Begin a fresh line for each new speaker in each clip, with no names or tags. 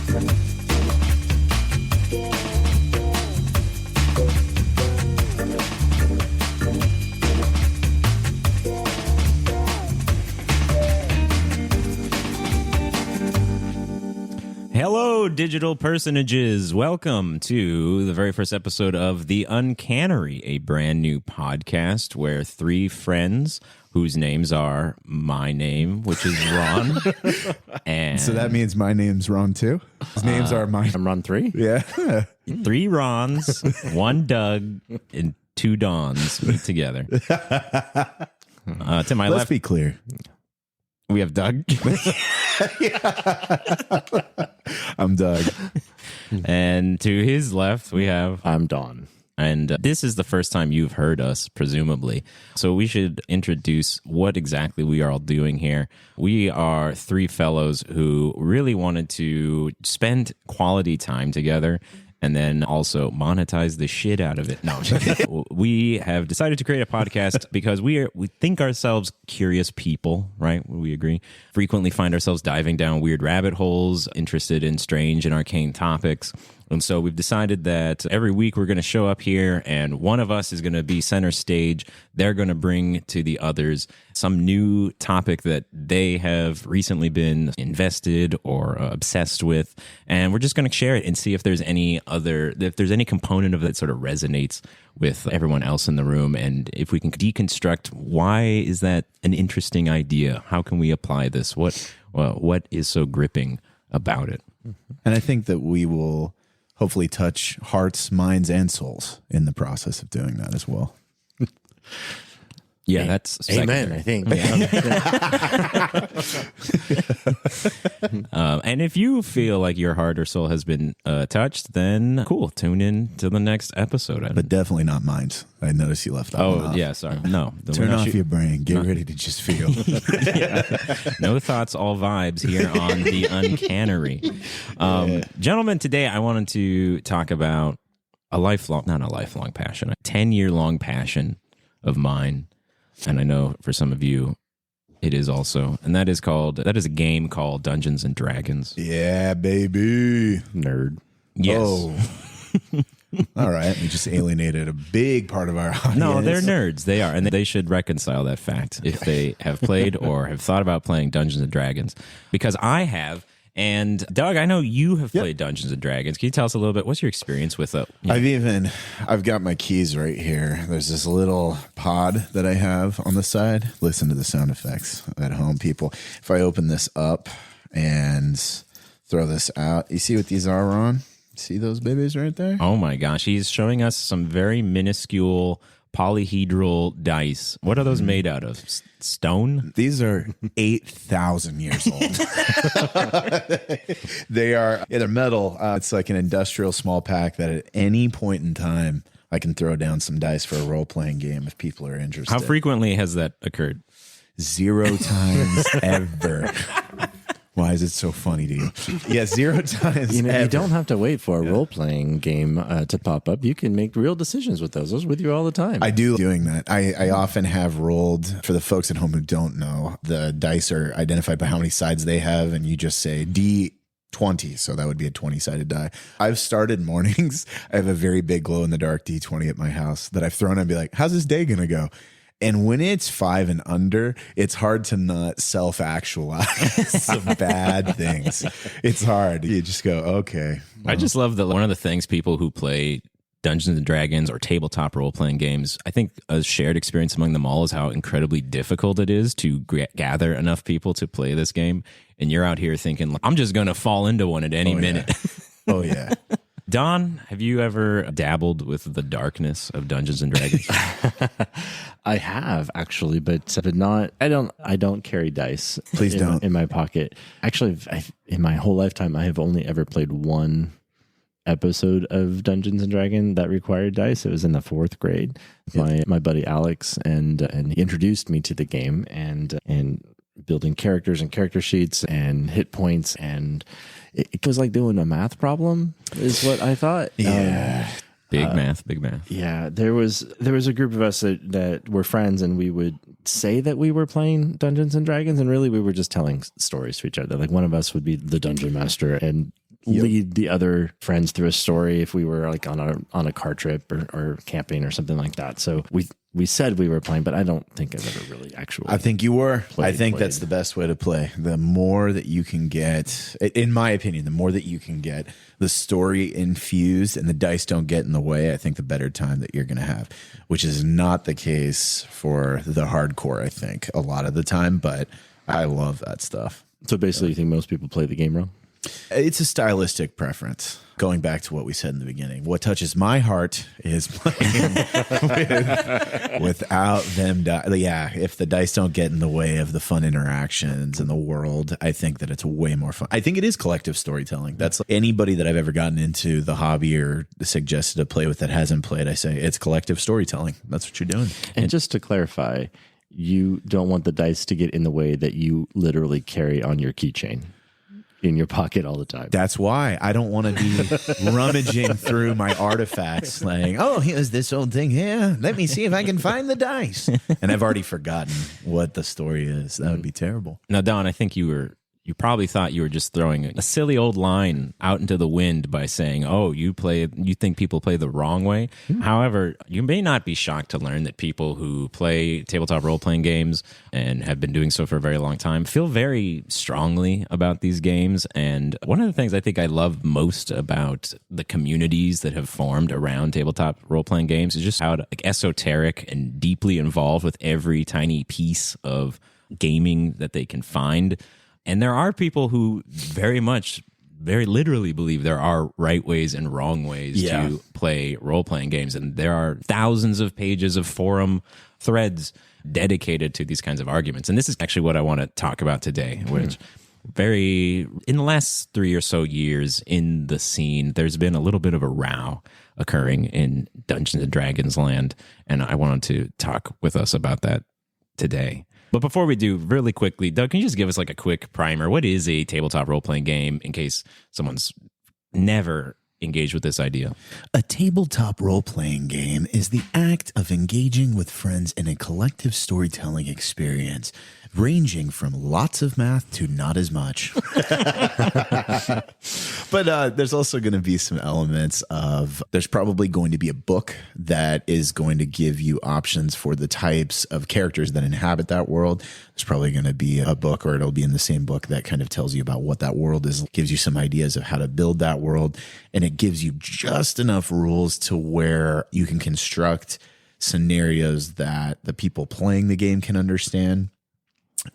Hello, digital personages. Welcome to the very first episode of The Uncannery, a brand new podcast where three friends whose names are my name, which is Ron. And
so that means my name's Ron too? His names are mine.
I'm Ron 3?
Yeah.
Three Rons, one Doug, and two Dons meet together. To my
Let's
left,
be clear.
we have Doug.
I'm Doug.
And to his left, we have...
I'm Don.
And this is the first time you've heard us, presumably. So we should introduce what exactly we are all doing here. We are three fellows who really wanted to spend quality time together and then also monetize the shit out of it. No, we have decided to create a podcast because we think ourselves curious people, right? We agree. Frequently find ourselves diving down weird rabbit holes, interested in strange and arcane topics. And so we've decided that every week we're going to show up here and one of us is going to be center stage. They're going to bring to the others some new topic that they have recently been invested or obsessed with. And we're just going to share it and see if there's any component of it that sort of resonates with everyone else in the room. And if we can deconstruct, why is that an interesting idea? How can we apply this? What is so gripping about it?
And I think that we will hopefully touch hearts, minds, and souls in the process of doing that as well.
Yeah, that's
Amen, I think.
And if you feel like your heart or soul has been touched, then cool, tune in to the next episode.
But definitely not mine. I noticed you left that one off.
Yeah, sorry. No.
Turn off your brain. Get ready to just feel.
No thoughts, all vibes here on The Uncannery. Gentlemen, today I wanted to talk about not a lifelong passion, a 10-year-long passion of mine. And I know for some of you, it is also. And that is a game called Dungeons and Dragons.
Yeah, baby.
Nerd.
Yes.
Oh. All right. We just alienated a big part of our audience.
No, they're nerds. They are. And they should reconcile that fact if they have played or have thought about playing Dungeons and Dragons. Because I have. And Doug, I know you have played Dungeons and Dragons. Can you tell us a little bit? What's your experience with it?
I've got my keys right here. There's this little pod that I have on the side. Listen to the sound effects at home, people. If I open this up and throw this out, you see what these are, Ron? See those babies right there?
Oh my gosh. He's showing us some very minuscule polyhedral dice. What are those made out of? Stone?
These are 8,000 years old. They're metal. It's like an industrial small pack that at any point in time, I can throw down some dice for a role-playing game if people are interested.
How frequently has that occurred?
0 times ever. Why is it so funny to you? Yeah, 0 times.
You
ever.
don't have to wait for a role-playing game to pop up. You can make real decisions with those. Those are with you all the time.
I do doing that. I often have rolled, for the folks at home who don't know, the dice are identified by how many sides they have, and you just say D20, so that would be a 20-sided die. I've started mornings. I have a very big glow-in-the-dark D20 at my house that I've thrown and be like, how's this day going to go? And when it's 5 and under, it's hard to not self-actualize some bad things. It's hard. You just go, okay.
I just love that one of the things people who play Dungeons and Dragons or tabletop role-playing games, I think a shared experience among them all is how incredibly difficult it is to gather enough people to play this game. And you're out here thinking, I'm just going to fall into one at any minute.
Oh, yeah.
Don, have you ever dabbled with the darkness of Dungeons and Dragons?
I have actually, but not. I don't carry dice.
Please don't
in my pocket. Actually, in my whole lifetime, I have only ever played one episode of Dungeons and Dragons that required dice. It was in the 4th grade. My buddy Alex and he introduced me to the game and building characters and character sheets and hit points, and it was like doing a math problem is what I thought.
Yeah.
Big math.
Yeah, there was a group of us that were friends, and we would say that we were playing Dungeons and Dragons, and really we were just telling stories to each other. Like one of us would be the dungeon master, and lead the other friends through a story if we were like on a car trip or camping or something like that. So we said we were playing, but I don't think I've ever really actually.
I think you were. I think that's the best way to play. The more that you can get, in my opinion, the more that you can get the story infused and the dice don't get in the way, I think the better time that you're going to have, which is not the case for the hardcore, I think, a lot of the time, but I love that stuff.
So basically, you think most people play the game wrong?
It's a stylistic preference. Going back to what we said in the beginning, what touches my heart is playing without them. Yeah, if the dice don't get in the way of the fun interactions in the world, I think that it's way more fun. I think it is collective storytelling. That's anybody that I've ever gotten into the hobby or suggested to play with that hasn't played. I say it's collective storytelling. That's what you're doing.
And just to clarify, you don't want the dice to get in the way that you literally carry on your keychain in your pocket all the time.
That's why I don't want to be rummaging through my artifacts like, oh, here's this old thing here. Let me see if I can find the dice. And I've already forgotten what the story is. That would be terrible.
Now, Don, I think you probably thought you were just throwing a silly old line out into the wind by saying, oh, you think people play the wrong way. However, you may not be shocked to learn that people who play tabletop role-playing games and have been doing so for a very long time feel very strongly about these games. And one of the things I think I love most about the communities that have formed around tabletop role-playing games is just how esoteric and deeply involved with every tiny piece of gaming that they can find. And there are people who very literally believe there are right ways and wrong ways to play role-playing games. And there are thousands of pages of forum threads dedicated to these kinds of arguments. And this is actually what I want to talk about today, which in the last 3 or so years in the scene, there's been a little bit of a row occurring in Dungeons and Dragons land. And I wanted to talk with us about that today. But before we do, really quickly, Doug, can you just give us like a quick primer? What is a tabletop role-playing game in case someone's never engaged with this idea?
A tabletop role-playing game is the act of engaging with friends in a collective storytelling experience, ranging from lots of math to not as much. But there's also going to be some elements of, there's probably going to be a book that is going to give you options for the types of characters that inhabit that world. There's probably going to be a book, or it'll be in the same book, that kind of tells you about what that world is, gives you some ideas of how to build that world, and it gives you just enough rules to where you can construct scenarios that the people playing the game can understand.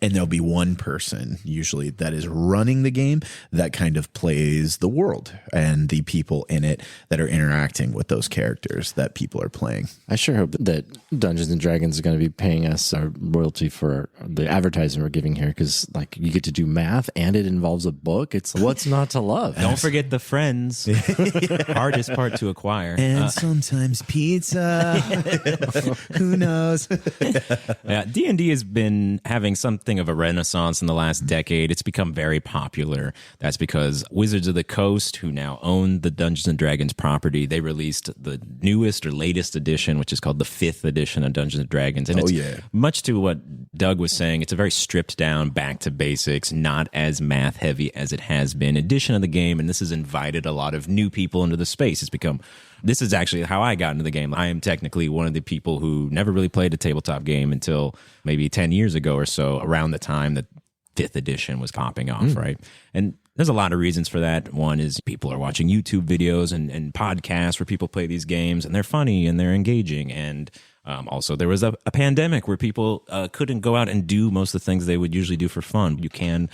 And there'll be one person usually that is running the game that kind of plays the world and the people in it that are interacting with those characters that people are playing.
I sure hope that Dungeons and Dragons is going to be paying us our royalty for the advertising we're giving here, because like you get to do math and it involves a book. It's what's not to love.
Don't forget the friends. Hardest part to acquire.
And sometimes pizza. Who knows?
Yeah, D&D has been having something of a renaissance in the last decade. It's become very popular. That's because Wizards of the Coast, who now own the Dungeons and Dragons property, they released the newest or latest edition, which is called the 5th edition of Dungeons and Dragons. And it's much to what Doug was saying, it's a very stripped down, back to basics, not as math heavy as it has been edition of the game. And this has invited a lot of new people into the space. This is actually how I got into the game. I am technically one of the people who never really played a tabletop game until maybe 10 years ago or so, around the time that 5th edition was popping off, right? And there's a lot of reasons for that. One is people are watching YouTube videos and podcasts where people play these games, and they're funny and they're engaging. And also, there was a pandemic where people couldn't go out and do most of the things they would usually do for fun. You can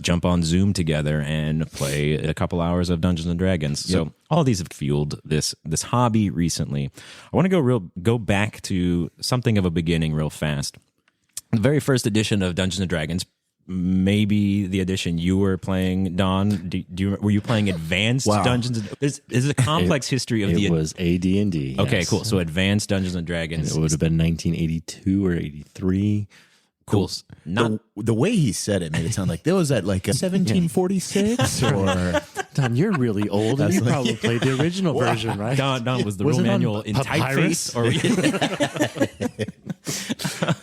jump on Zoom together and play a couple hours of Dungeons and Dragons. Yep. So all these have fueled this hobby recently. I want to go back to something of a beginning real fast. The very first edition of Dungeons and Dragons, maybe the edition you were playing, Don. Were you playing Advanced Dungeons? There's a complex history of
It was AD&D.
Okay,
yes.
Cool. So Advanced Dungeons and Dragons.
And it would have been 1982 or 83.
Cool.
The way he said it made it sound like there was at like a 1746 or
Don, you're really old. And you probably played the original version, right?
Don was the rule manual in typeface.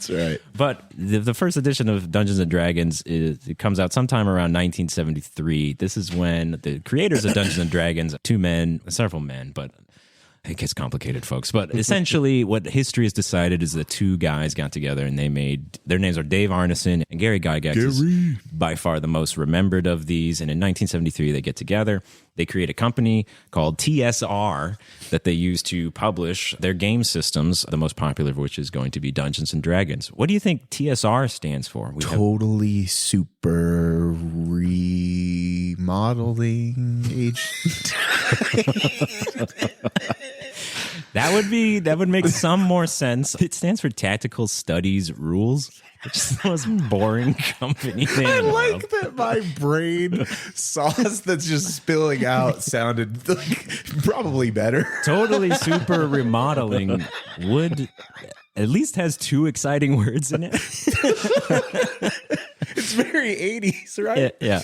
That's right.
But the first edition of Dungeons and Dragons it comes out sometime around 1973. This is when the creators of Dungeons and Dragons, several men, but it gets complicated, folks. But essentially, what history has decided is that two guys got together and they made, their names are Dave Arneson and Gary Gygax. Is by far the most remembered of these. And in 1973, they get together. They create a company called TSR that they use to publish their game systems, the most popular of which is going to be Dungeons and Dragons. What do you think TSR stands for?
Totally super remodeling agent.
That would make some more sense. It stands for Tactical Studies Rules, which is the most boring company name.
I like that my brain sauce that's just spilling out sounded like probably better.
Totally Super Remodeling would at least has two exciting words in it.
It's very 80s, right?
Yeah.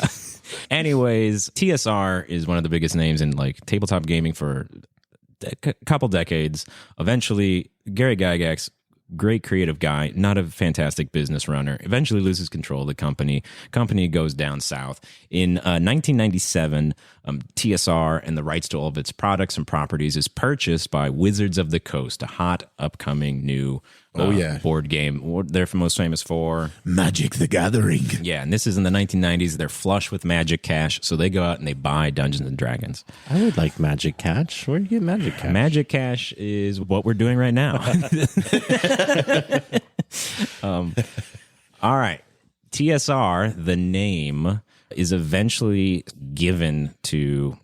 Anyways, TSR is one of the biggest names in like tabletop gaming for a couple decades. Eventually, Gary Gygax, great creative guy, not a fantastic business runner, eventually loses control of the company. Company goes down south. In 1997, TSR and the rights to all of its products and properties is purchased by Wizards of the Coast, a hot upcoming new board game. What they're most famous for?
Magic the Gathering.
Yeah, and this is in the 1990s. They're flush with magic cash, so they go out and they buy Dungeons and Dragons.
I would like magic cash. Where do you get magic cash?
Magic cash is what we're doing right now. All right. TSR, the name, is eventually given to...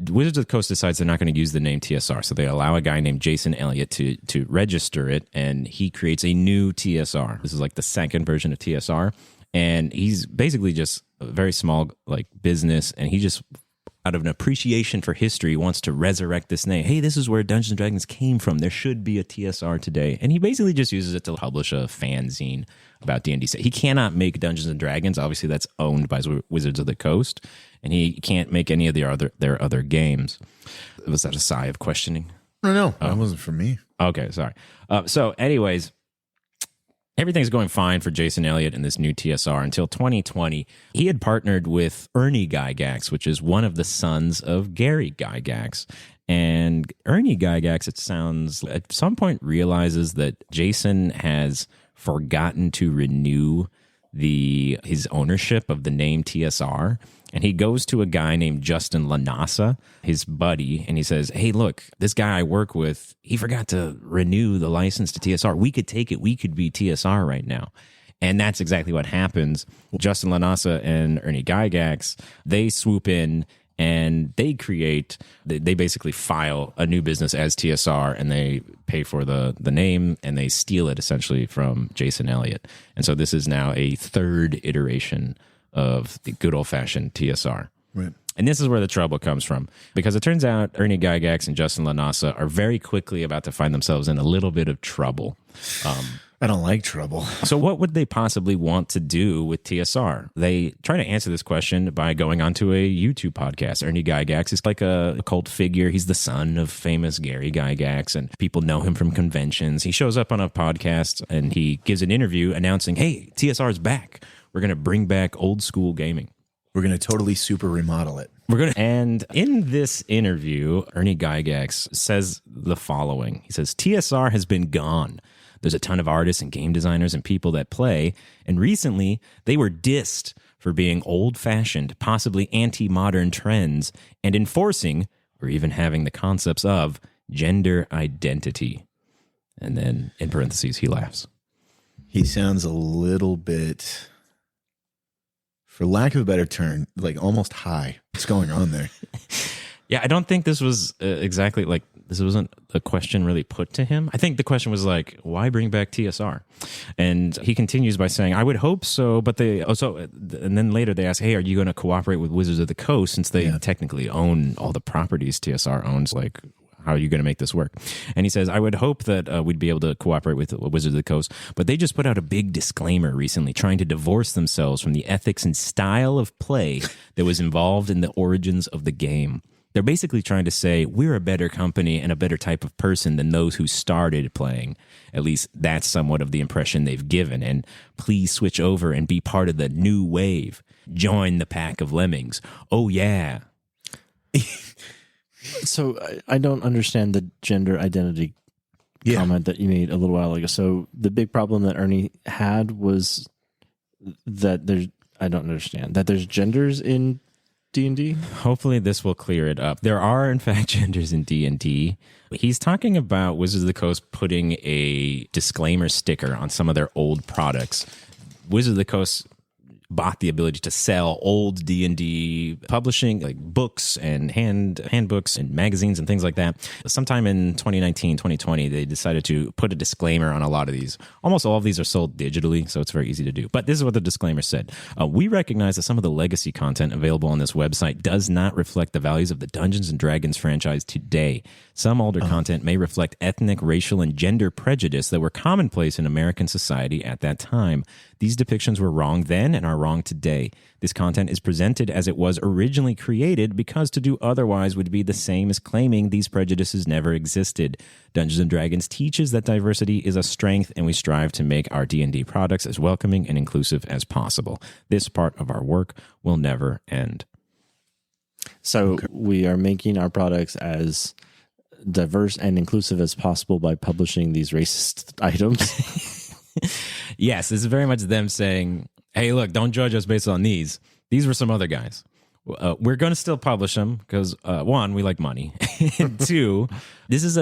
Wizards of the Coast decides they're not going to use the name TSR, so they allow a guy named Jason Elliott to register it, and he creates a new TSR. This is like the second version of TSR, and he's basically just a very small like business, and he just, out of an appreciation for history, wants to resurrect this name. Hey, this is where Dungeons and Dragons came from. There should be a TSR today, and he basically just uses it to publish a fanzine about D&D. He cannot make Dungeons and Dragons. Obviously, that's owned by Wizards of the Coast, and he can't make any of their other games. Was that a sigh of questioning?
No, that wasn't for me.
Okay, sorry. So anyways, everything's going fine for Jason Elliott and this new TSR until 2020. He had partnered with Ernie Gygax, which is one of the sons of Gary Gygax. And Ernie Gygax, it sounds, at some point realizes that Jason has forgotten to renew his ownership of the name TSR. And he goes to a guy named Justin Lanasa, his buddy, and he says, hey, look, this guy I work with, he forgot to renew the license to TSR. We could take it. We could be TSR right now. And that's exactly what happens. Justin Lanasa and Ernie Gygax, they swoop in and they basically file a new business as TSR, and they pay for the name, and they steal it essentially from Jason Elliott. And so this is now a third iteration of the good old-fashioned TSR.
Right.
And this is where the trouble comes from, because it turns out Ernie Gygax and Justin Lanasa are very quickly about to find themselves in a little bit of trouble.
I don't like trouble.
So what would they possibly want to do with TSR? They try to answer this question by going onto a YouTube podcast. Ernie Gygax is like a cult figure. He's the son of famous Gary Gygax, and people know him from conventions. He shows up on a podcast, and he gives an interview announcing, hey, TSR is back. We're going to bring back old school gaming.
We're going to totally super remodel it.
And in this interview, Ernie Gygax says the following. He says, TSR has been gone. There's a ton of artists and game designers and people that play, and recently they were dissed for being old-fashioned, possibly anti-modern trends, and enforcing, or even having the concepts of, gender identity. And then, in parentheses, he laughs.
He sounds a little bit, for lack of a better term, like almost high. What's going on there?
Yeah, I don't think this was exactly like, this wasn't a question really put to him. I think the question was like, why bring back TSR? And he continues by saying, I would hope so, but and then later they ask, hey, are you going to cooperate with Wizards of the Coast, since they technically own all the properties TSR owns? Like, how are you going to make this work? And he says, I would hope that we'd be able to cooperate with Wizards of the Coast, but they just put out a big disclaimer recently trying to divorce themselves from the ethics and style of play that was involved in the origins of the game. They're basically trying to say we're a better company and a better type of person than those who started playing. At least that's somewhat of the impression they've given. And please switch over and be part of the new wave. Join the pack of lemmings. Oh, yeah.
So I don't understand the gender identity comment that you made a little while ago. So the big problem that Ernie had was that I don't understand, that there's genders in D&D?
Hopefully this will clear it up. There are, in fact, genders in D&D. He's talking about Wizards of the Coast putting a disclaimer sticker on some of their old products. Wizards of the Coast bought the ability to sell old D&D publishing, like books and handbooks and magazines and things like that. Sometime in 2019, 2020, they decided to put a disclaimer on a lot of these. Almost all of these are sold digitally, so it's very easy to do. But this is what the disclaimer said. We recognize that some of the legacy content available on this website does not reflect the values of the Dungeons & Dragons franchise today. Some older content may reflect ethnic, racial, and gender prejudice that were commonplace in American society at that time. These depictions were wrong then and are wrong today. This content is presented as it was originally created because to do otherwise would be the same as claiming these prejudices never existed. Dungeons & Dragons teaches that diversity is a strength, and we strive to make our D&D products as welcoming and inclusive as possible. This part of our work will never end.
So we are making our products as diverse and inclusive as possible by publishing these racist items.
Yes, this is very much them saying, hey, look, don't judge us based on these. These were some other guys. We're going to still publish them because, one, we like money. And two, this is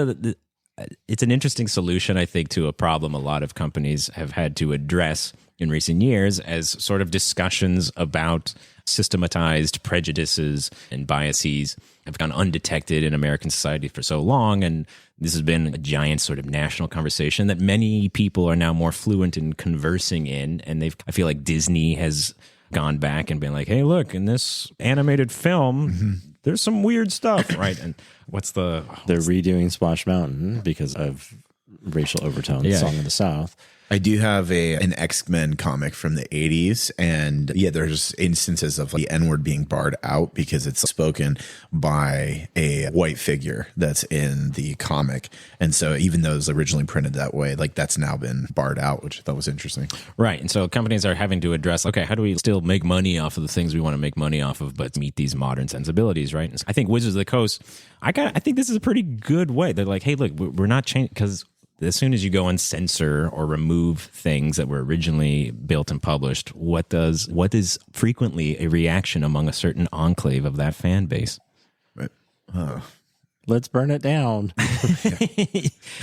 it's an interesting solution, I think, to a problem a lot of companies have had to address in recent years as sort of discussions about systematized prejudices and biases have gone undetected in American society for so long. And this has been a giant sort of national conversation that many people are now more fluent in conversing in. And I feel like Disney has gone back and been like, hey, look, in this animated film, there's some weird stuff, right? And they're
redoing Splash Mountain because of racial overtones, Song of the South.
I do have an X-Men comic from the 80s, and there's instances of the N-word being barred out because it's spoken by a white figure that's in the comic. And so even though it was originally printed that way, like that's now been barred out, which I thought was interesting.
Right. And so companies are having to address, okay, how do we still make money off of the things we want to make money off of, but meet these modern sensibilities, right? And I think Wizards of the Coast, I think this is a pretty good way. They're like, hey, look, we're not changing, because as soon as you go and censor or remove things that were originally built and published, what is frequently a reaction among a certain enclave of that fan base?
Right.
Let's burn it down.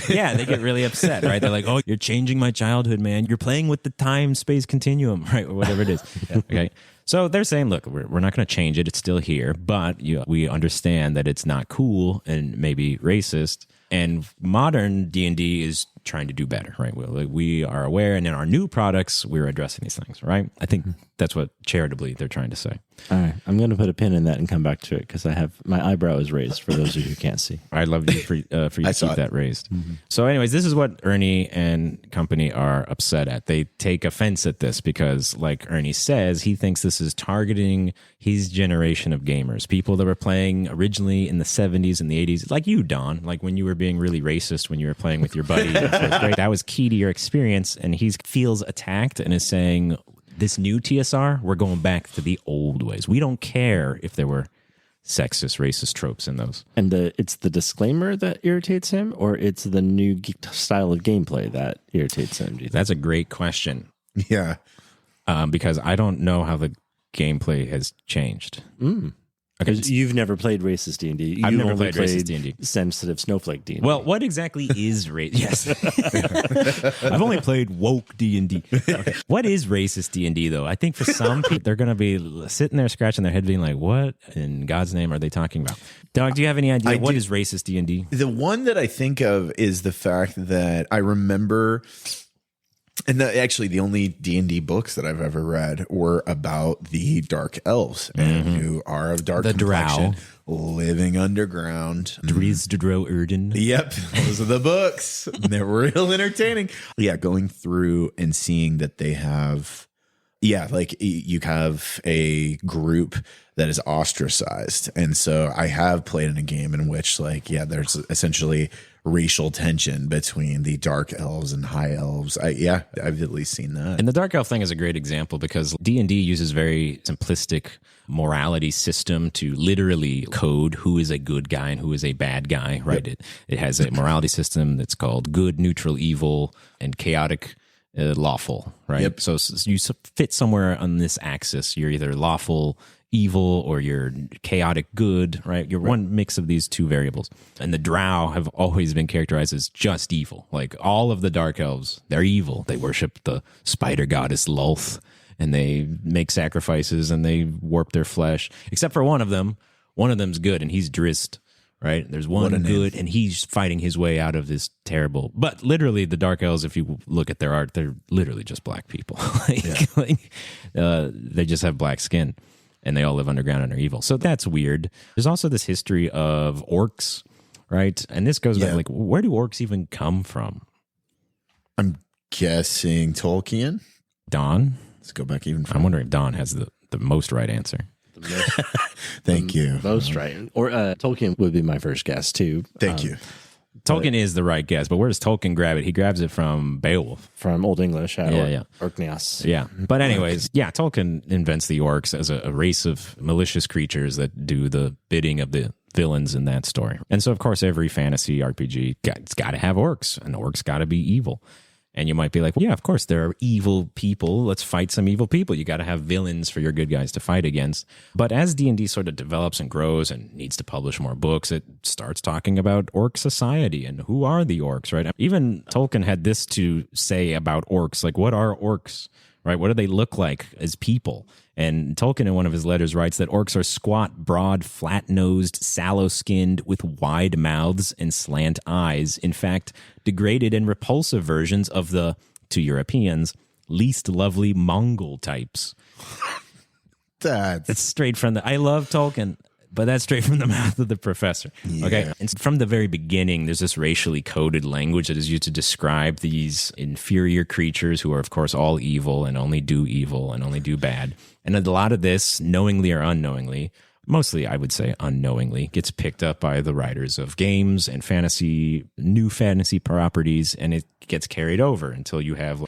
Yeah, they get really upset, right? They're like, oh, you're changing my childhood, man. You're playing with the time-space continuum, right? Or whatever it is. Okay. So they're saying, look, we're not going to change it. It's still here, but we understand that it's not cool and maybe racist. And modern D&D is trying to do better, right? We are aware, and in our new products, we're addressing these things, right? I think that's what charitably they're trying to say.
All right, I'm going to put a pin in that and come back to it because my eyebrow is raised for those of you who can't see.
I'd love you for you to keep that raised. Mm-hmm. So anyways, this is what Ernie and company are upset at. They take offense at this because, like Ernie says, he thinks this is targeting his generation of gamers, people that were playing originally in the 70s and the 80s, like you, Don, like when you were being really racist when you were playing with your buddy. That was key to your experience, and he feels attacked and is saying, this new TSR, we're going back to the old ways. We don't care if there were sexist, racist tropes in those.
And it's the disclaimer that irritates him, or it's the new style of gameplay that irritates him?
That's a great question.
Yeah.
Because I don't know how the gameplay has changed.
Because you've never played racist D&D.
I've never played racist D&D.
Sensitive snowflake D&D.
Well, what exactly is racist? Yes. I've only played woke D&D. Okay. What is racist D&D, though? I think for some people, they're going to be sitting there scratching their head being like, what in God's name are they talking about? Doug, do you have any idea what is racist D&D?
The one that I think of is the fact that I remember... And actually, the only D&D books that I've ever read were about the dark elves and who are of dark complexion, living underground.
Dries de Dro Erden.
Yep, those are the books. They're real entertaining. Yeah, going through and seeing that they have Yeah, like you have a group that is ostracized. And so I have played in a game in which, like, yeah, there's essentially racial tension between the dark elves and high elves. I've at least seen that.
And the dark elf thing is a great example because D&D uses very simplistic morality system to literally code who is a good guy and who is a bad guy, right?
Yep.
It has a morality system that's called good, neutral, evil, and chaotic, lawful, right?
Yep.
So you fit somewhere on this axis. You're either lawful evil or you're chaotic good, right? You're one mix of these two variables. And the drow have always been characterized as just evil. Like all of the dark elves, they're evil. They worship the spider goddess Lolth, and they make sacrifices and they warp their flesh. Except for one of them. One of them's good, and he's Drist. Right? There's one good, and he's fighting his way out of this terrible. But literally, the Dark Elves, if you look at their art, they're literally just black people. They just have black skin, and they all live underground and are evil. So that's weird. There's also this history of orcs, right? And this goes back, like, where do orcs even come from?
I'm guessing Tolkien.
Don?
Let's go back even further.
I'm wondering if Don has the most right answer.
Thank you.
Most right. Or Tolkien would be my first guess, too.
Thank you.
Tolkien is the right guess, but where does Tolkien grab it? He grabs it from Beowulf.
From Old English. Orkneys.
Yeah. But anyways, Tolkien invents the orcs as a race of malicious creatures that do the bidding of the villains in that story. And so, of course, every fantasy RPG, it's got to have orcs, and orcs got to be evil. And you might be like, well, yeah, of course, there are evil people. Let's fight some evil people. You got to have villains for your good guys to fight against. But as D&D sort of develops and grows and needs to publish more books, it starts talking about orc society and who are the orcs, right? Even Tolkien had this to say about orcs, like, what are orcs, right? What do they look like as people? And Tolkien in one of his letters writes that orcs are squat, broad, flat-nosed, sallow-skinned, with wide mouths and slant eyes. In fact, degraded and repulsive versions of the, to Europeans, least lovely Mongol types. That's straight from I love Tolkien, but that's straight from the mouth of the professor. Yeah. Okay. And from the very beginning, there's this racially coded language that is used to describe these inferior creatures who are, of course, all evil and only do bad. And a lot of this, knowingly or unknowingly, mostly I would say unknowingly, gets picked up by the writers of games and new fantasy properties, and it gets carried over until you have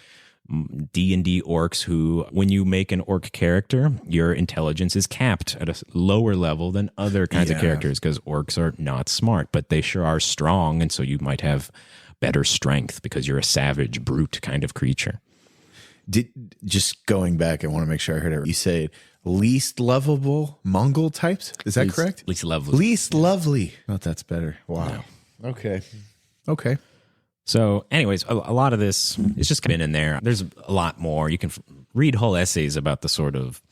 D&D orcs who, when you make an orc character, your intelligence is capped at a lower level than other kinds of characters, because orcs are not smart, but they sure are strong, and so you might have better strength because you're a savage, brute kind of creature.
Just going back, I want to make sure I heard it. You say least lovable Mongol types? Is that correct?
Least lovely.
Least lovely. Oh, that's better. Wow. No. Okay.
So anyways, a lot of this is just been in there. There's a lot more. You can read whole essays about the sort of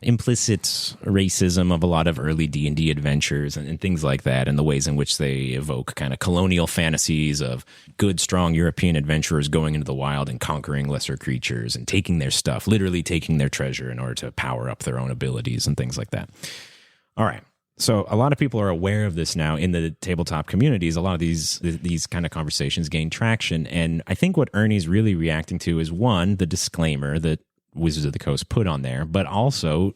implicit racism of a lot of early D&D adventures and things like that, and the ways in which they evoke kind of colonial fantasies of good, strong European adventurers going into the wild and conquering lesser creatures and taking their stuff, literally taking their treasure in order to power up their own abilities and things like that. All right. So a lot of people are aware of this now in the tabletop communities. A lot of these kind of conversations gain traction. And I think what Ernie's really reacting to is, one, the disclaimer that Wizards of the Coast put on there, but also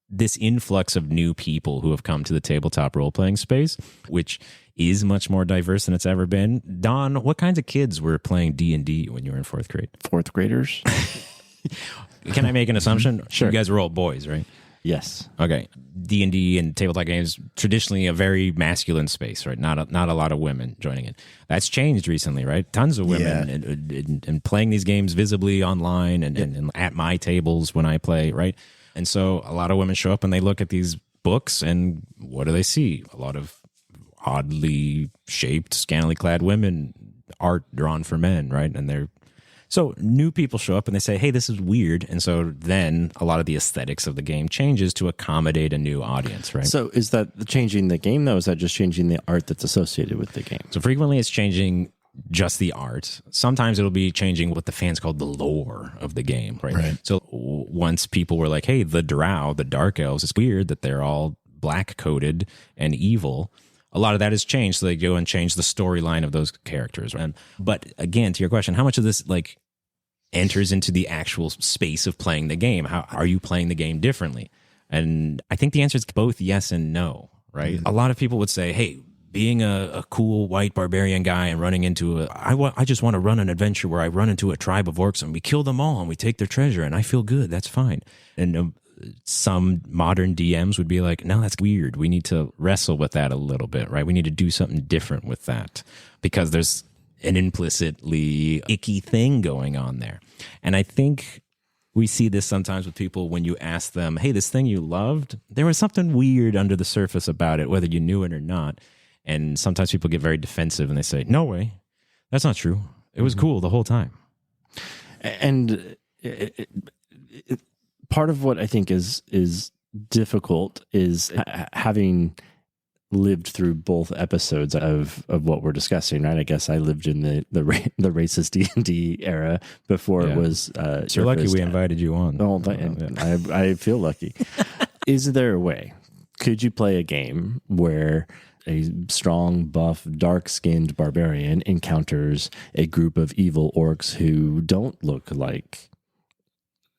this influx of new people who have come to the tabletop role-playing space, which is much more diverse than it's ever been. Don, what kinds of kids were playing D&D when you were in fourth grade?
Fourth graders.
Can I make an assumption?
Sure.
You guys were all boys, right?
Yes.
Okay. D&D and tabletop games, traditionally a very masculine space, right? Not a lot of women joining it. That's changed recently, right? Tons of women and playing these games visibly online and at my tables when I play, right? And so a lot of women show up and they look at these books, and what do they see? A lot of oddly shaped, scantily clad women, art drawn for men, right? And so new people show up and they say, hey, this is weird. And so then a lot of the aesthetics of the game changes to accommodate a new audience, right?
So is that changing the game, though? Is that just changing the art that's associated with the game?
So frequently it's changing just the art. Sometimes it'll be changing what the fans call the lore of the game, right? So once people were like, hey, the drow, the dark elves, it's weird that they're all black-coated and evil. A lot of that has changed, so they go and change the storyline of those characters. But again, to your question, how much of this, like, enters into the actual space of playing the game. How are you playing the game differently? And I think the answer is both yes and no, right? A lot of people would say, hey, being a cool white barbarian guy and running into I just want to run an adventure where I run into a tribe of orcs and we kill them all and we take their treasure and I feel good. That's fine. And some modern DMs would be like, no, that's weird. We need to wrestle with that a little bit, right? We need to do something different with that because there's an implicitly icky thing going on there. And I think we see this sometimes with people when you ask them, hey, this thing you loved, there was something weird under the surface about it, whether you knew it or not. And sometimes people get very defensive and they say, no way, that's not true. It was cool the whole time.
And part of what I think is difficult is having lived through both episodes of what we're discussing, right? I guess I lived in the racist D&D era before it was
You're lucky we invited you on.
Oh, I feel lucky. Is there a way? Could you play a game where a strong, buff, dark-skinned barbarian encounters a group of evil orcs who don't look like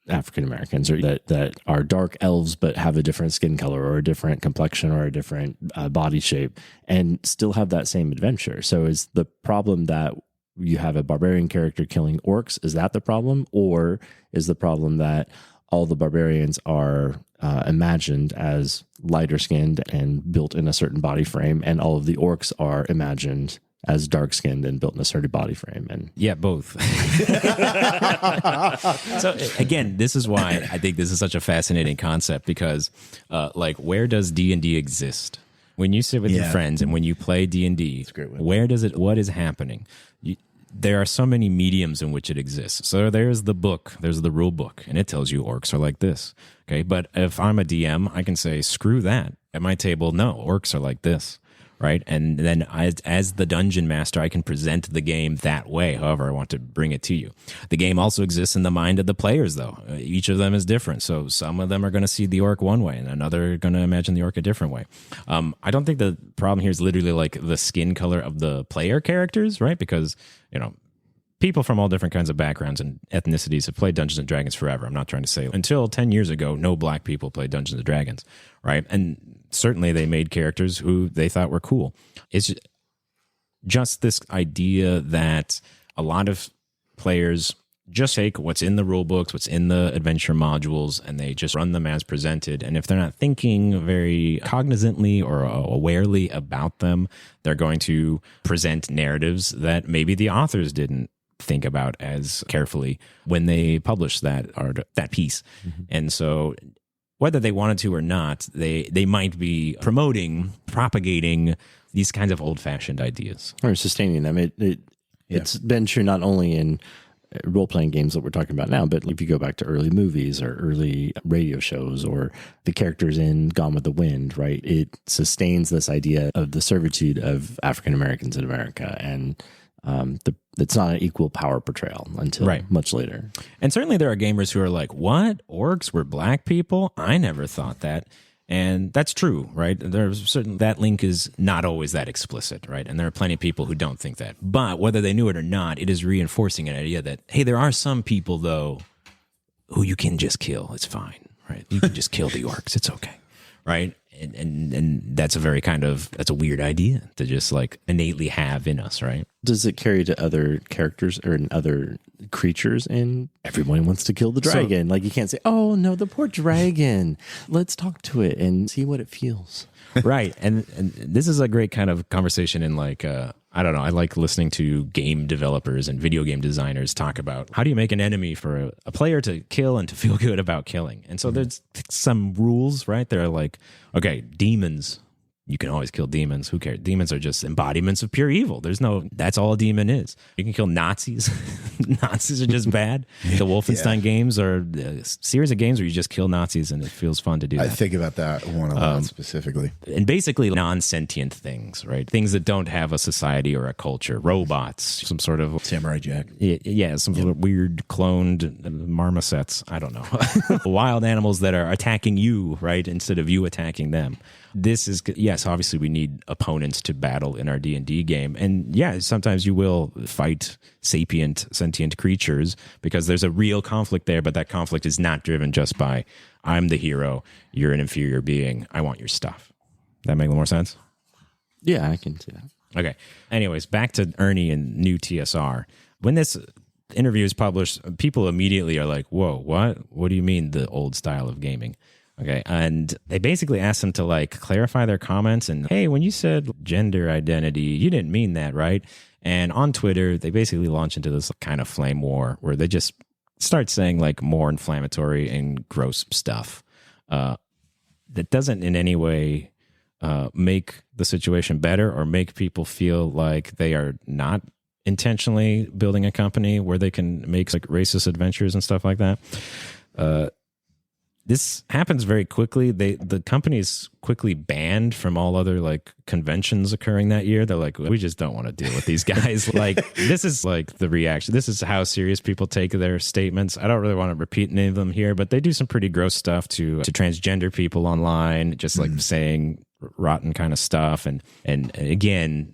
African Americans, or that are dark elves but have a different skin color or a different complexion or a different body shape, and still have that same adventure? So is the problem that you have a barbarian character killing orcs? Is that the problem? Or is the problem that all the barbarians are imagined as lighter skinned and built in a certain body frame, and all of the orcs are imagined as dark skinned and built in a certain body frame? And
yeah, both. So again, this is why I think this is such a fascinating concept, because where does D&D exist? When you sit with your friends and when you play D&D, what is happening? There are so many mediums in which it exists. So there's the book, there's the rule book, and it tells you orcs are like this. Okay, but if I'm a DM, I can say, screw that. At my table, no, orcs are like this, right? And then as the dungeon master, I can present the game that way, however I want to bring it to you. The game also exists in the mind of the players, though. Each of them is different. So some of them are going to see the orc one way, and another are going to imagine the orc a different way. I don't think the problem here is literally like the skin color of the player characters, right? Because, people from all different kinds of backgrounds and ethnicities have played Dungeons & Dragons forever. I'm not trying to say until 10 years ago, no black people played Dungeons & Dragons, right? And certainly they made characters who they thought were cool. It's just this idea that a lot of players just take what's in the rule books, what's in the adventure modules, and they just run them as presented. And if they're not thinking very cognizantly or awarely about them, they're going to present narratives that maybe the authors didn't think about as carefully when they published that piece. Mm-hmm. And so whether they wanted to or not, they might be propagating these kinds of old-fashioned ideas.
Or sustaining them. It's been true not only in role-playing games that we're talking about now, but if you go back to early movies or early radio shows or the characters in Gone with the Wind, right? It sustains this idea of the servitude of African Americans in America, and it's not an equal power portrayal until much later.
And certainly there are gamers who are like, what? Orcs were black people? I never thought that. And that's true, right? There's certain that link is not always that explicit, right? And there are plenty of people who don't think that. But whether they knew it or not, it is reinforcing an idea that, hey, there are some people, though, who you can just kill. It's fine, right? You can just kill the orcs. It's okay, right? And that's that's a weird idea to just like innately have in us, right?
Does it carry to other characters or in other creatures? And everyone wants to kill the dragon. Like you can't say, oh no, the poor dragon. Let's talk to it and see what it feels.
Right. And this is a great kind of conversation in like, I don't know, I like listening to game developers and video game designers talk about how do you make an enemy for a player to kill and to feel good about killing. And so there's some rules, right? They're like, okay, demons. You can always kill demons. Who cares? Demons are just embodiments of pure evil. That's all a demon is. You can kill Nazis. Nazis are just bad. The Wolfenstein games are a series of games where you just kill Nazis and it feels fun to do that.
I think about that one a lot specifically.
And basically non-sentient things, right? Things that don't have a society or a culture. Robots, some sort of...
Samurai Jack.
Yeah, some sort of weird cloned marmosets. I don't know. Wild animals that are attacking you, right? Instead of you attacking them. this is, yes, obviously we need opponents to battle in our D&D game. And yeah, sometimes you will fight sapient, sentient creatures because there's a real conflict there, but that conflict is not driven just by, I'm the hero, you're an inferior being, I want your stuff. That make a little more sense?
Yeah, I can see that.
Okay. Anyways, back to Ernie and new TSR. When this interview is published, people immediately are like, whoa, what? What do you mean the old style of gaming? Okay. And they basically asked them to like clarify their comments and, hey, when you said gender identity, you didn't mean that, right? And on Twitter, they basically launch into this kind of flame war where they just start saying like more inflammatory and gross stuff that doesn't in any way make the situation better or make people feel like they are not intentionally building a company where they can make like racist adventures and stuff like that. This happens very quickly. The company is quickly banned from all other like conventions occurring that year. They're like, we just don't want to deal with these guys. Like, this is like the reaction. This is how serious people take their statements. I don't really want to repeat any of them here, but they do some pretty gross stuff to transgender people online, just like saying rotten kind of stuff. And again,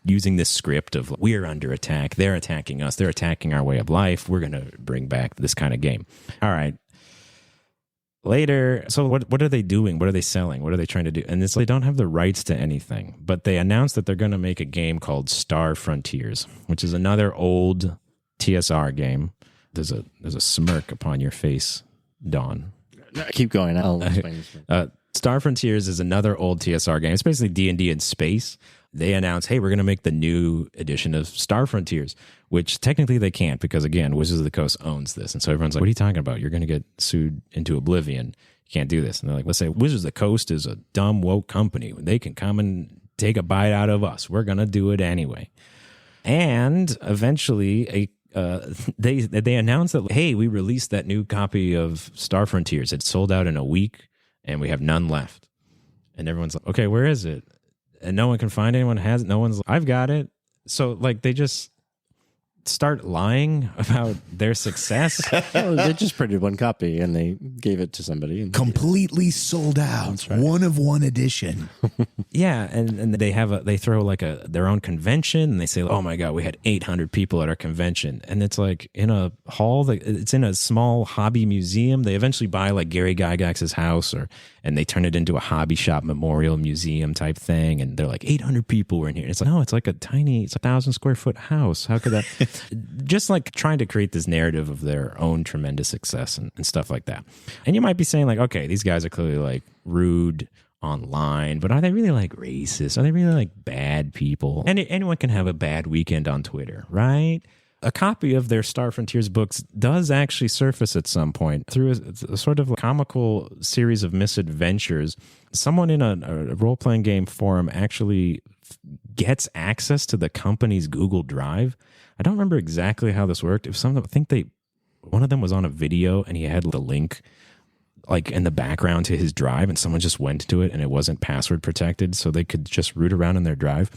using this script of we're under attack, they're attacking us, they're attacking our way of life, we're going to bring back this kind of game. All right. Later, so what are they doing? What are they selling? What are they trying to do? And it's they don't have the rights to anything, but they announced that they're going to make a game called Star Frontiers, which is another old TSR game. There's a smirk upon your face, Dawn.
No, keep going. I'll explain this.
Star Frontiers is another old TSR game. It's basically D&D in space. They announced, hey, we're going to make the new edition of Star Frontiers, which technically they can't because, again, Wizards of the Coast owns this. And so everyone's like, what are you talking about? You're going to get sued into oblivion. You can't do this. And they're like, let's say Wizards of the Coast is a dumb, woke company. They can come and take a bite out of us. We're going to do it anyway. And eventually, they announced that, hey, we released that new copy of Star Frontiers. It sold out in a week, and we have none left. And everyone's like, okay, where is it? And no one can find anyone has it. No one's, I've got it. So like they just start lying about their success.
Oh, they just printed one copy and they gave it to somebody.
Completely sold out. Right. One of one edition.
Yeah, and they throw like their own convention and they say, oh my God, we had 800 people at our convention. And it's like in a hall, it's in a small hobby museum. They eventually buy like Gary Gygax's house and they turn it into a hobby shop memorial museum type thing. And they're like 800 people were in here. And it's like, no, it's like it's a 1,000 square foot house. How could that? Just like trying to create this narrative of their own tremendous success and stuff like that. And you might be saying like, okay, these guys are clearly like rude online, but are they really like racist? Are they really like bad people? And anyone can have a bad weekend on Twitter, right? A copy of their Star Frontiers books does actually surface at some point through a sort of comical series of misadventures. Someone in a role-playing game forum actually gets access to the company's Google Drive. I don't remember exactly how this worked. One of them was on a video and he had the link like in the background to his drive and someone just went to it and it wasn't password protected so they could just root around in their drive.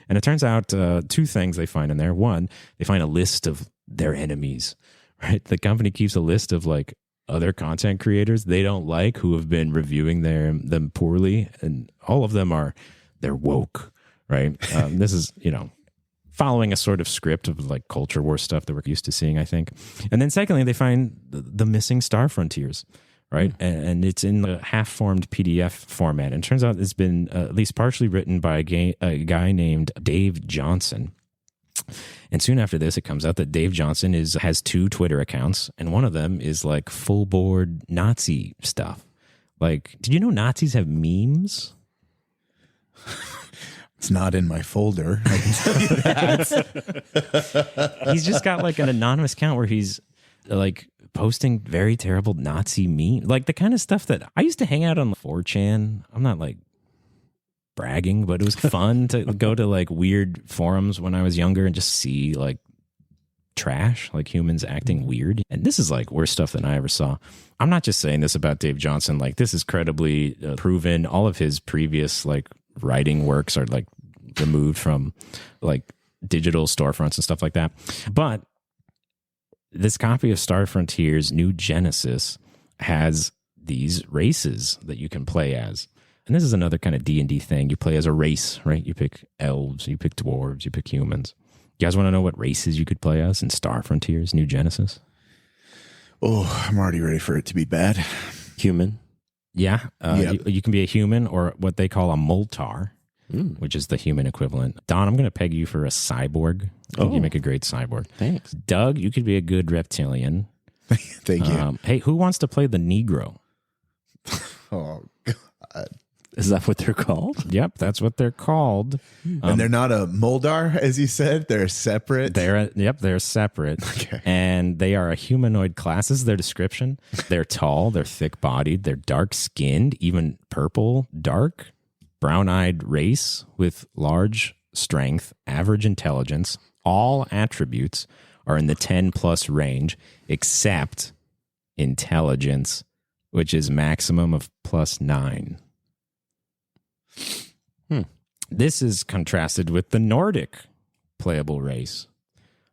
And it turns out two things they find in there. One, they find a list of their enemies, right? The company keeps a list of like other content creators they don't like who have been reviewing them poorly. And all of them they're woke, right? This is, following a sort of script of like culture war stuff that we're used to seeing, I think. And then secondly, they find the missing Star Frontiers, right? And it's in the half-formed PDF format. And it turns out it's been at least partially written by a guy named Dave Johnson. And soon after this, it comes out that Dave Johnson has two Twitter accounts, and one of them is like full-board Nazi stuff. Like, did you know Nazis have memes?
It's not in my folder. I can tell you that.
He's just got like an anonymous account where he's like posting very terrible Nazi memes, like the kind of stuff that I used to hang out on 4chan. I'm not like bragging, but it was fun to go to like weird forums when I was younger and just see like trash, like humans acting weird. And this is like worse stuff than I ever saw. I'm not just saying this about Dave Johnson. Like this is credibly proven. All of his previous like writing works are like removed from like digital storefronts and stuff like that. But this copy of Star Frontiers New Genesis has these races that you can play as. And this is another kind of D&D thing. You play as a race, right? You pick elves, you pick dwarves, you pick humans. You guys want to know what races you could play as in Star Frontiers, New Genesis?
Oh, I'm already ready for it to be bad.
Human.
Yeah.
Yep.
You can be a human or what they call a Moltar, which is the human equivalent. Don, I'm going to peg you for a cyborg. I think you make a great cyborg.
Thanks.
Doug, you could be a good reptilian.
Thank you.
Hey, who wants to play the Negro?
Oh, God.
Is that what they're called?
Yep, that's what they're called.
And they're not a Moldar, as you said. They're separate.
They're separate.
Okay.
And they are a humanoid class. This is their description. They're tall, they're thick-bodied, they're dark-skinned, even purple, dark, brown-eyed race with large strength, average intelligence. All attributes are in the 10+ range, except intelligence, which is maximum of +9. This is contrasted with the Nordic playable race.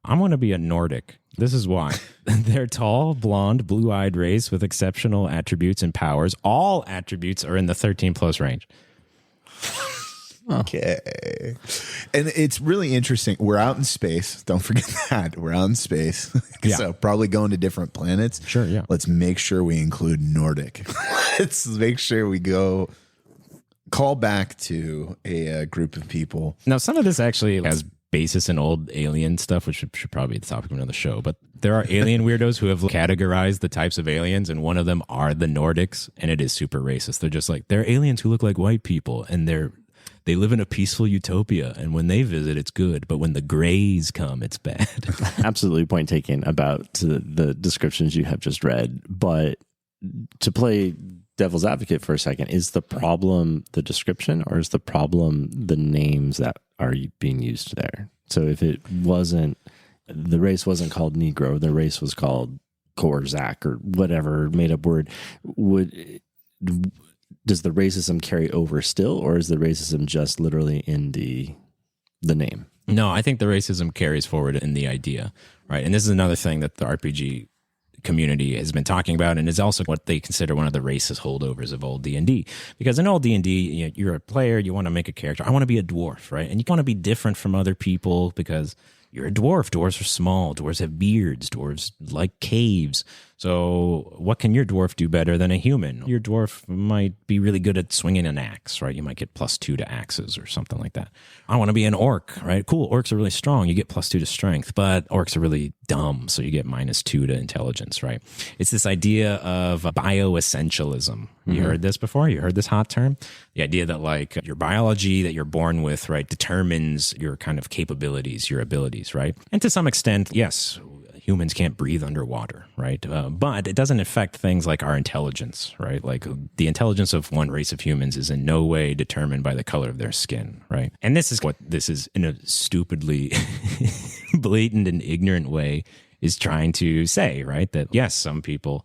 I'm going to be a Nordic. This is why. They're tall, blonde, blue-eyed race with exceptional attributes and powers. All attributes are in the 13+ range.
Okay. And it's really interesting. We're out in space. Don't forget that. We're out in space.
Yeah.
So probably going to different planets.
Sure, yeah.
Let's make sure we include Nordic. Let's make sure we call back to a group of people.
Now, some of this actually has basis in old alien stuff, which should probably be the topic of another show. But there are alien weirdos who have categorized the types of aliens, and one of them are the Nordics, and it is super racist. They're just like, they're aliens who look like white people, and they live in a peaceful utopia, and when they visit, it's good, but when the grays come, it's bad.
Absolutely point taken about the descriptions you have just read. But to play devil's advocate for a second, is the problem the description, or is the problem the names that are being used there? So if the race wasn't called Negro, the race was called Korzak or whatever made up word, does the racism carry over still, or is the racism just literally in the name?
No, I think the racism carries forward in the idea, right? And this is another thing that the RPG community has been talking about, and is also what they consider one of the racist holdovers of old D&D. Because in old D&D, you're a player, you want to make a character. I want to be a dwarf, right? And you want to be different from other people because you're a dwarf. Dwarves are small. Dwarves have beards. Dwarves like caves. So what can your dwarf do better than a human? Your dwarf might be really good at swinging an axe, right? You might get +2 to axes or something like that. I want to be an orc, right? Cool. Orcs are really strong. You get +2 to strength, but orcs are really dumb. So you get -2 to intelligence, right? It's this idea of bioessentialism. You heard this before? You heard this hot term? The idea that like your biology that you're born with, right, determines your kind of capabilities, your abilities, right? And to some extent, yes, humans can't breathe underwater, right? But it doesn't affect things like our intelligence, right? Like the intelligence of one race of humans is in no way determined by the color of their skin, right? And this is what this is in a stupidly blatant and ignorant way is trying to say, right? That yes, some people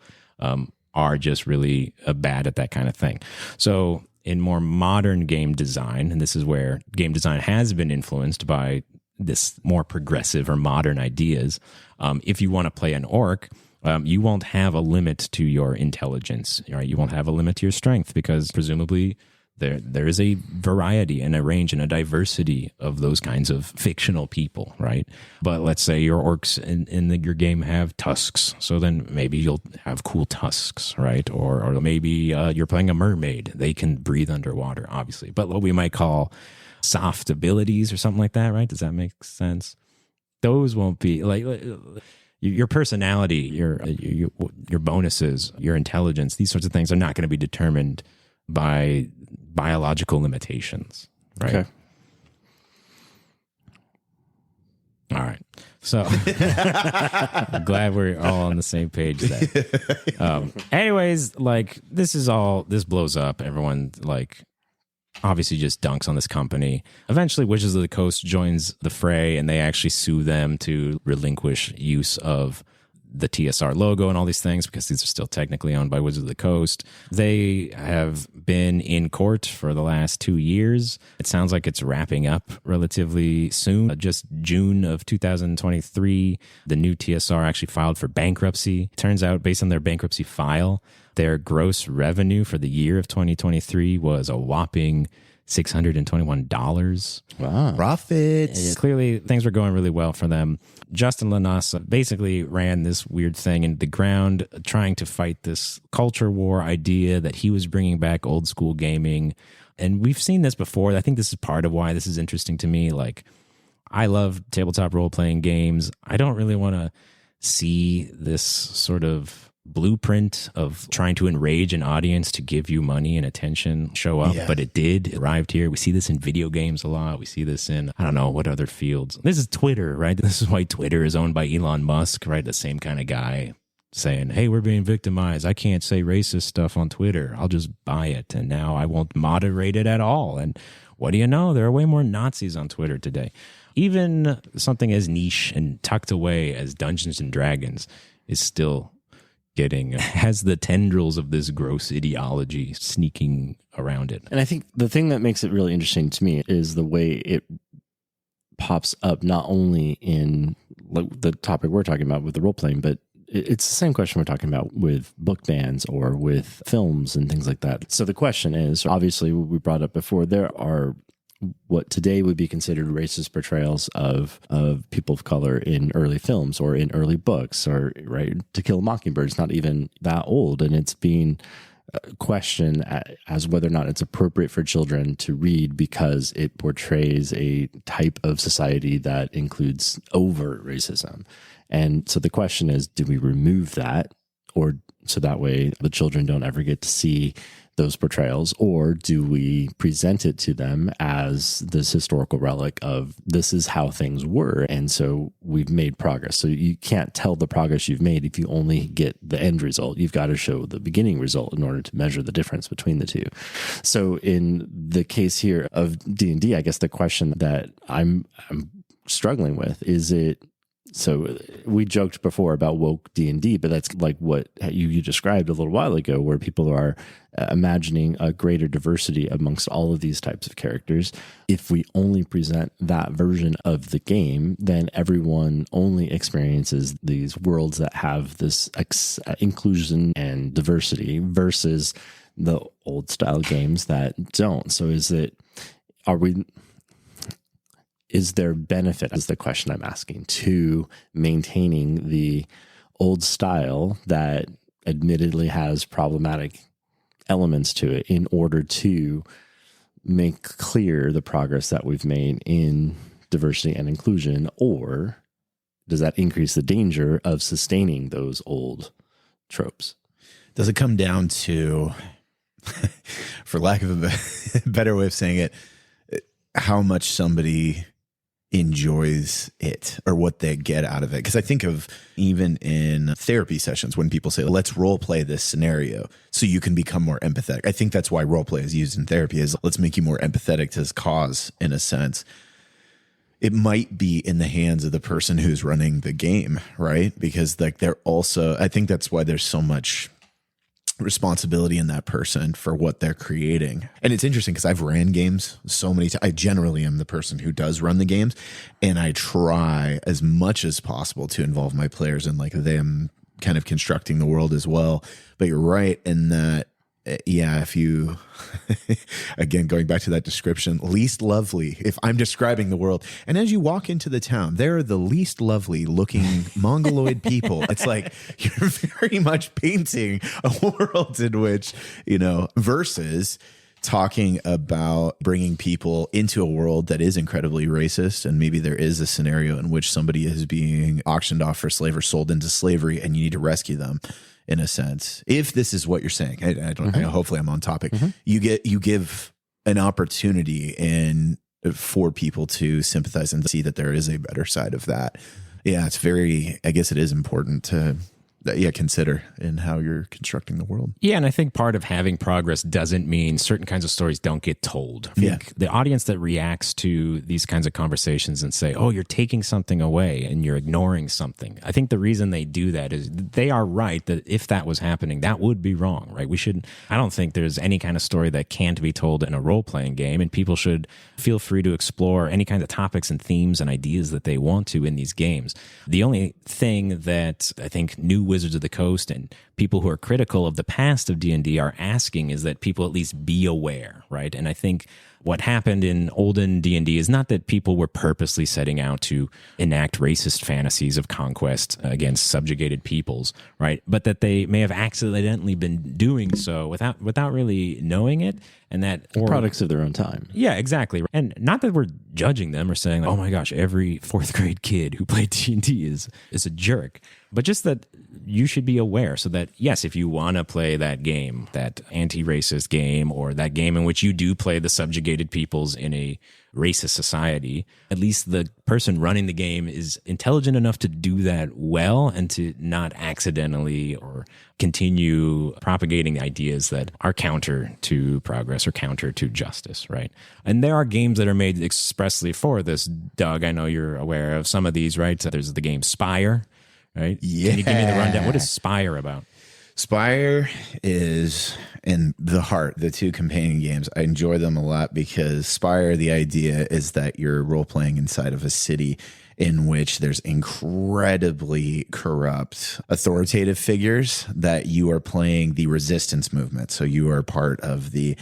are just really bad at that kind of thing. So in more modern game design, and this is where game design has been influenced by this more progressive or modern ideas. If you want to play an orc, you won't have a limit to your intelligence, right? You won't have a limit to your strength because presumably there is a variety and a range and a diversity of those kinds of fictional people, right? But let's say your orcs in your game have tusks, so then maybe you'll have cool tusks, right? Or maybe you're playing a mermaid. They can breathe underwater, obviously. But what we might call soft abilities or something like that, right? Does that make sense? Those won't be like your personality, your bonuses, your intelligence. These sorts of things are not going to be determined by biological limitations, right?
Okay.
All right. So I'm glad we're all on the same page there. Anyways, like this blows up. Everyone like obviously just dunks on this company. Eventually, Witches of the Coast joins the fray, and they actually sue them to relinquish use of the TSR logo and all these things because these are still technically owned by Wizards of the Coast. They have been in court for the last 2 years. It sounds like it's wrapping up relatively soon. Just June of 2023, the new TSR actually filed for bankruptcy. Turns out, based on their bankruptcy file, their gross revenue for the year of 2023 was a whopping $621.
Wow.
Profits.
Clearly, things were going really well for them. Justin Lanasa basically ran this weird thing into the ground, trying to fight this culture war idea that he was bringing back old school gaming. And we've seen this before. I think this is part of why this is interesting to me. Like, I love tabletop role-playing games. I don't really want to see this sort of blueprint of trying to enrage an audience to give you money and attention show up, but it did. It arrived here. We see this in video games a lot. We see this in, I don't know, what other fields. This is Twitter, right? This is why Twitter is owned by Elon Musk, right? The same kind of guy saying, hey, we're being victimized. I can't say racist stuff on Twitter. I'll just buy it. And now I won't moderate it at all. And what do you know? There are way more Nazis on Twitter today. Even something as niche and tucked away as Dungeons and Dragons is still has the tendrils of this gross ideology sneaking around it.
And I think the thing that makes it really interesting to me is the way it pops up, not only in the topic we're talking about with the role playing, but it's the same question we're talking about with book bans or with films and things like that. So the question is, obviously, we brought up before, there are what today would be considered racist portrayals of people of color in early films or in early books, or right, To Kill a Mockingbird is not even that old, and it's being questioned as whether or not it's appropriate for children to read because it portrays a type of society that includes overt racism. And so the question is, do we remove that, or so that way the children don't ever get to see those portrayals, or do we present it to them as this historical relic of this is how things were, and so we've made progress. So you can't tell the progress you've made if you only get the end result. You've got to show the beginning result in order to measure the difference between the two. So in the case here of D&D, I guess the question that I'm struggling with is it, so we joked before about woke D&D, but that's like what you described a little while ago, where people are imagining a greater diversity amongst all of these types of characters. If we only present that version of the game, then everyone only experiences these worlds that have this inclusion and diversity versus the old style games that don't. So is there benefit, is the question I'm asking, to maintaining the old style that admittedly has problematic elements to it in order to make clear the progress that we've made in diversity and inclusion? Or does that increase the danger of sustaining those old tropes?
Does it come down to, for lack of a better way of saying it, how much somebody enjoys it or what they get out of it? Because I think of even in therapy sessions when people say, let's role play this scenario so you can become more empathetic. I think that's why role play is used in therapy, is let's make you more empathetic to this cause in a sense. It might be in the hands of the person who's running the game, right? Because like they're also, I think that's why there's so much responsibility in that person for what they're creating. And it's interesting because I've ran games so many times. I generally am the person who does run the games, and I try as much as possible to involve my players in like them kind of constructing the world as well. But you're right in that, yeah, if you, again, going back to that description, least lovely, if I'm describing the world, and as you walk into the town, there are the least lovely looking Mongoloid people. It's like, you're very much painting a world in which, versus talking about bringing people into a world that is incredibly racist. And maybe there is a scenario in which somebody is being auctioned off for slave or sold into slavery, and you need to rescue them. In a sense, if this is what you're saying, I don't know, hopefully I'm on topic. You give an opportunity for people to sympathize and see that there is a better side of that. Yeah, it's very, I guess it is important to consider in how you're constructing the world.
Yeah, and I think part of having progress doesn't mean certain kinds of stories don't get told. I think the audience that reacts to these kinds of conversations and say, oh, you're taking something away and you're ignoring something. I think the reason they do that is they are right that if that was happening, that would be wrong, right? I don't think there's any kind of story that can't be told in a role-playing game, and people should feel free to explore any kind of topics and themes and ideas that they want to in these games. The only thing that I think new Wizards of the Coast and people who are critical of the past of D&D are asking is that people at least be aware, right? And I think what happened in olden D&D is not that people were purposely setting out to enact racist fantasies of conquest against subjugated peoples, right? But that they may have accidentally been doing so without really knowing it, and that
products of their own time.
Yeah, exactly. And not that we're judging them or saying, like, oh my gosh, every fourth grade kid who played D&D is a jerk, but just that you should be aware so that, yes, if you want to play that game, that anti-racist game, or that game in which you do play the subjugated peoples in a racist society, at least the person running the game is intelligent enough to do that well and to not accidentally or continue propagating ideas that are counter to progress or counter to justice, right? And there are games that are made expressly for this. Doug, I know you're aware of some of these, right? So there's the game Spire, right?
Yeah.
Can you give me the rundown? What is Spire about?
Spire is in the Heart, the two companion games. I enjoy them a lot because Spire, the idea is that you're role playing inside of a city in which there's incredibly corrupt authoritative figures, that you are playing the resistance movement. So you are part of the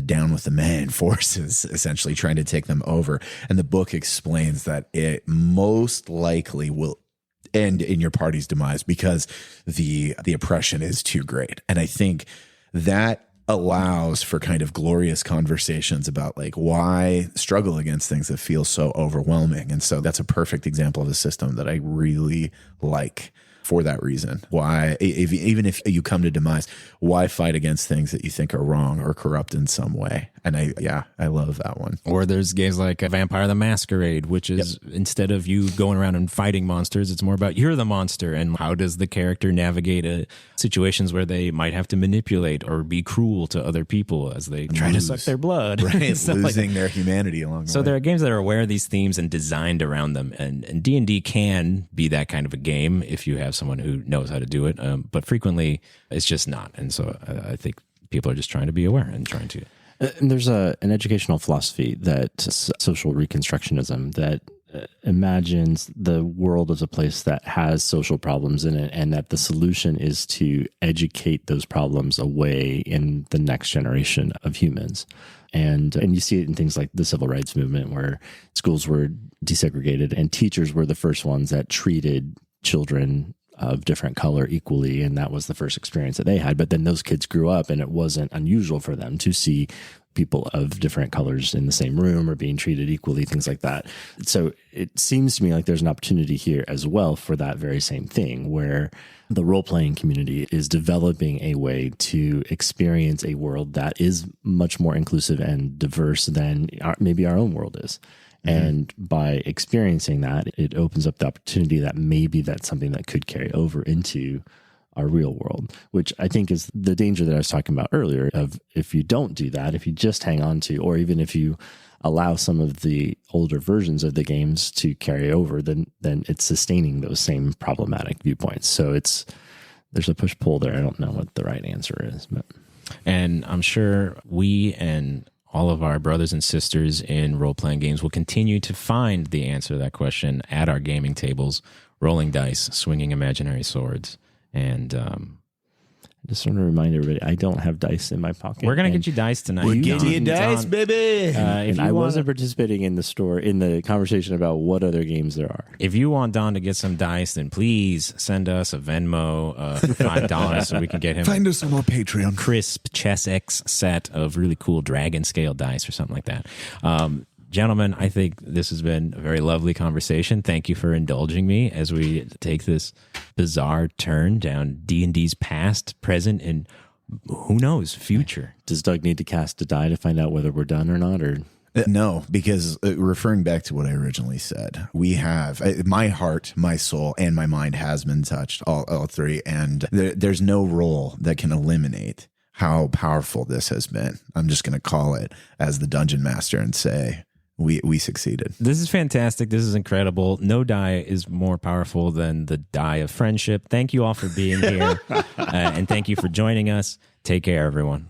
down with the man forces, essentially trying to take them over. And the book explains that it most likely will end in your party's demise because the oppression is too great. And I think that allows for kind of glorious conversations about like why struggle against things that feel so overwhelming. And so that's a perfect example of a system that I really like for that reason. Why, even if you come to demise, why fight against things that you think are wrong or corrupt in some way? And I love that one.
Or there's games like Vampire the Masquerade, which is instead of you going around and fighting monsters, it's more about you're the monster, and how does the character navigate situations where they might have to manipulate or be cruel to other people as they try to suck their blood.
Right, losing their humanity along the way.
So there are games that are aware of these themes and designed around them. And D&D can be that kind of a game if you have someone who knows how to do it. But frequently, it's just not. And so I think people are just trying to be aware and trying to...
And there's an educational philosophy that social reconstructionism that imagines the world as a place that has social problems in it, and that the solution is to educate those problems away in the next generation of humans. And you see it in things like the civil rights movement, where schools were desegregated and teachers were the first ones that treated children of different color equally, and that was the first experience that they had. But then those kids grew up, and it wasn't unusual for them to see people of different colors in the same room or being treated equally, things like that. So it seems to me like there's an opportunity here as well for that very same thing, where the role-playing community is developing a way to experience a world that is much more inclusive and diverse than maybe our own world is. And by experiencing that, it opens up the opportunity that maybe that's something that could carry over into our real world, which I think is the danger that I was talking about earlier of if you don't do that, if you just hang on to, or even if you allow some of the older versions of the games to carry over, then it's sustaining those same problematic viewpoints. So there's a push-pull there. I don't know what the right answer is.
And I'm sure we and all of our brothers and sisters in role-playing games will continue to find the answer to that question at our gaming tables, rolling dice, swinging imaginary swords. And
I just want to remind everybody, I don't have dice in my pocket.
We're going to get you dice tonight.
We're getting you dice, baby.
And I wasn't participating in the conversation about what other games there are.
If you want Don to get some dice, then please send us a Venmo for $5 so we can get him.
Find us on our Patreon.
Crisp Chess X set of really cool dragon scale dice or something like that. Gentlemen, I think this has been a very lovely conversation. Thank you for indulging me as we take this bizarre turn down D&D's past, present, and who knows, future.
Does Doug need to cast a die to find out whether we're done or not? Or
No, because referring back to what I originally said, we have my heart, my soul, and my mind has been touched, all three. And there's no role that can eliminate how powerful this has been. I'm just going to call it as the dungeon master and say, we succeeded.
This is fantastic. This is incredible. No die is more powerful than the die of friendship. Thank you all for being here. And thank you for joining us. Take care, everyone.